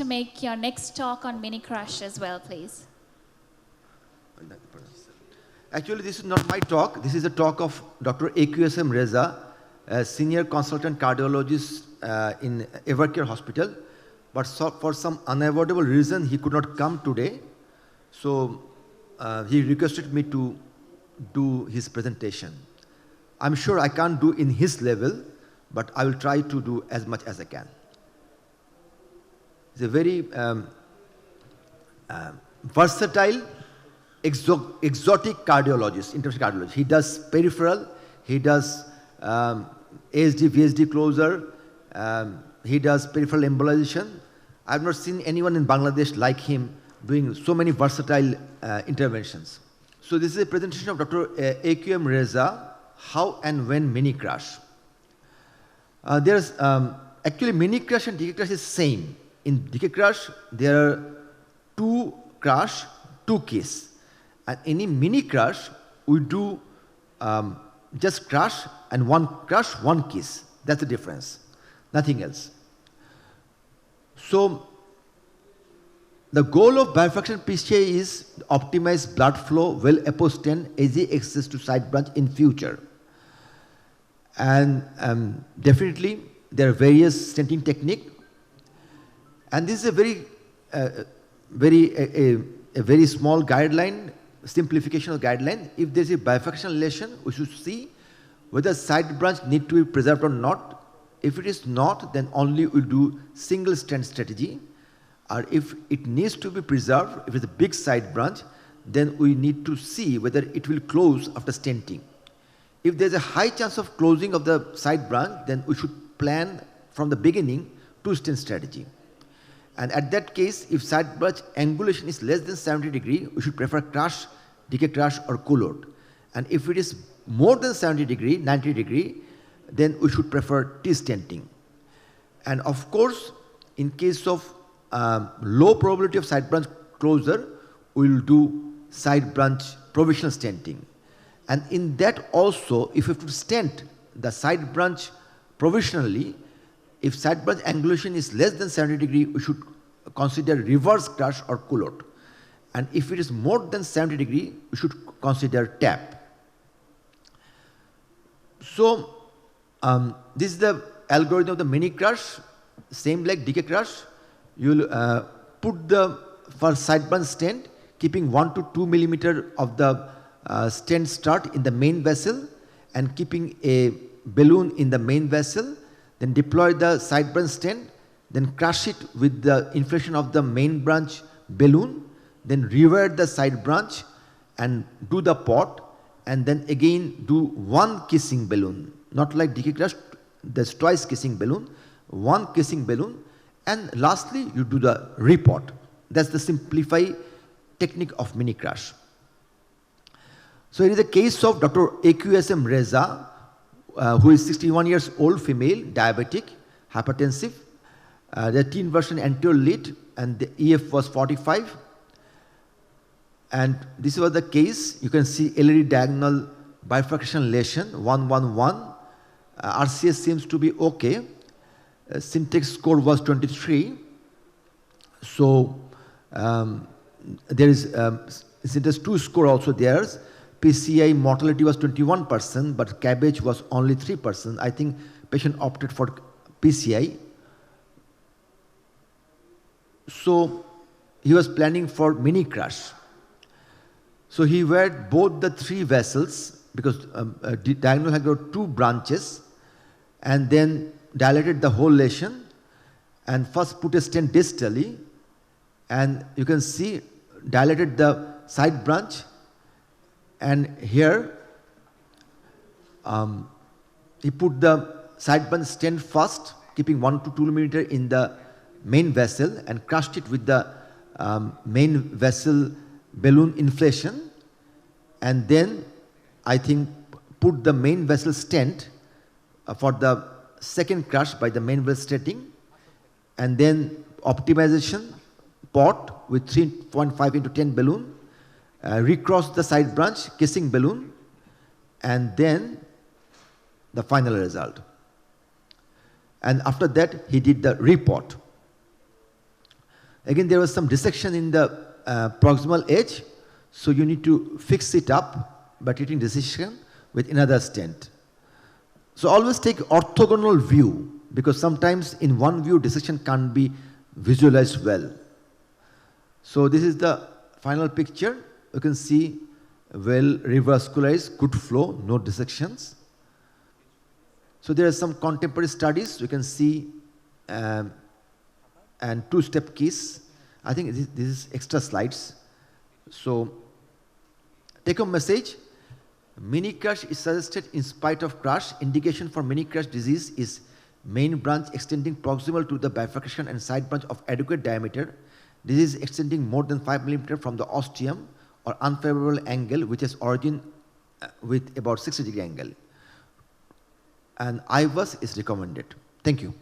to make your next talk on mini crush as well, please. Actually, this is not my talk. This is a talk of Dr. AQSM Reza, a senior consultant cardiologist in Evercare Hospital. But for some unavoidable reason, he could not come today. So he requested me to do his presentation. I'm sure I can't do in his level, but I will try to do as much as I can. He's a very versatile, exotic cardiologist, interventional cardiologist. He does peripheral, he does ASD, VSD closure, he does peripheral embolization. I've not seen anyone in Bangladesh like him doing so many versatile interventions. So this is a presentation of Dr. AQM Reza, how and when mini crash. There's actually mini crash and decay crash is same. In decay crash, there are two crash, two kiss. And any mini crash, we do just crash and one crash, one kiss. That's the difference, nothing else. So the goal of bifurcation PCI is optimize blood flow, well apostend, easy access to side branch in future. And definitely there are various stenting technique. And this is a very small guideline, simplification of guideline. If there is a bifurcation lesion, we should see whether side branch need to be preserved or not. If it is not, then only we do single stent strategy. Or if it needs to be preserved, if it's a big side branch, then we need to see whether it will close after stenting. If there's a high chance of closing of the side branch, then we should plan from the beginning two-stent strategy. And at that case, if side branch angulation is less than 70 degree, we should prefer crash, decay crash or culotte. And if it is more than 70 degree, 90 degree, then we should prefer T-stenting. And of course, in case of low probability of side branch closure, we will do side branch provisional stenting. And in that also, if we have to stent the side branch provisionally, if side branch angulation is less than 70 degree, we should consider reverse crash or culotte. And if it is more than 70 degree, we should consider tap. So this is the algorithm of the mini crash, same like decay crash. You will put the first side branch stent, keeping 1 to 2 millimeter of the stent start in the main vessel and keeping a balloon in the main vessel, then deploy the side branch stent, then crush it with the inflation of the main branch balloon, then revert the side branch and do the pot, and then again do one kissing balloon, not like decay crash, there's twice kissing balloon, one kissing balloon, and lastly you do the repot. That's the simplified technique of mini crash. So it is a case of Dr. AQSM Reza, who is 61 years old, female, diabetic, hypertensive. The teen version anterior lead, and the EF was 45. And this was the case. You can see LED diagonal bifurcation lesion 111. RCS seems to be okay. Syntax score was 23. So there is syntax 2 score also there. PCI mortality was 21%, but cabbage was only 3%. I think patient opted for PCI. So he was planning for mini crash. So he wet both the 3 vessels because diagonal had got 2 branches, and then dilated the whole lesion, and first put a stent distally, and you can see dilated the side branch. And here, he put the side branch stent first, keeping 1 to 2 millimeter in the main vessel, and crushed it with the main vessel balloon inflation. And then, I think, put the main vessel stent for the second crush by the main vessel stenting, and then optimization pot with 3.5 into 10 balloon, recross the side branch, kissing balloon, and then the final result. And after that, he did the repot. Again, there was some dissection in the proximal edge, so you need to fix it up by treating dissection with another stent. So always take orthogonal view, because sometimes in one view dissection can't be visualized well. So this is the final picture. You can see well revascularized, good flow, no dissections. So there are some contemporary studies. You can see and two-step keys. I think this is extra slides. So take-home message. Mini crush is suggested in spite of crush. Indication for mini crush disease is main branch extending proximal to the bifurcation and side branch of adequate diameter. Disease extending more than 5 mm from the ostium or unfavorable angle which has origin with about 60-degree angle. And IVUS is recommended. Thank you.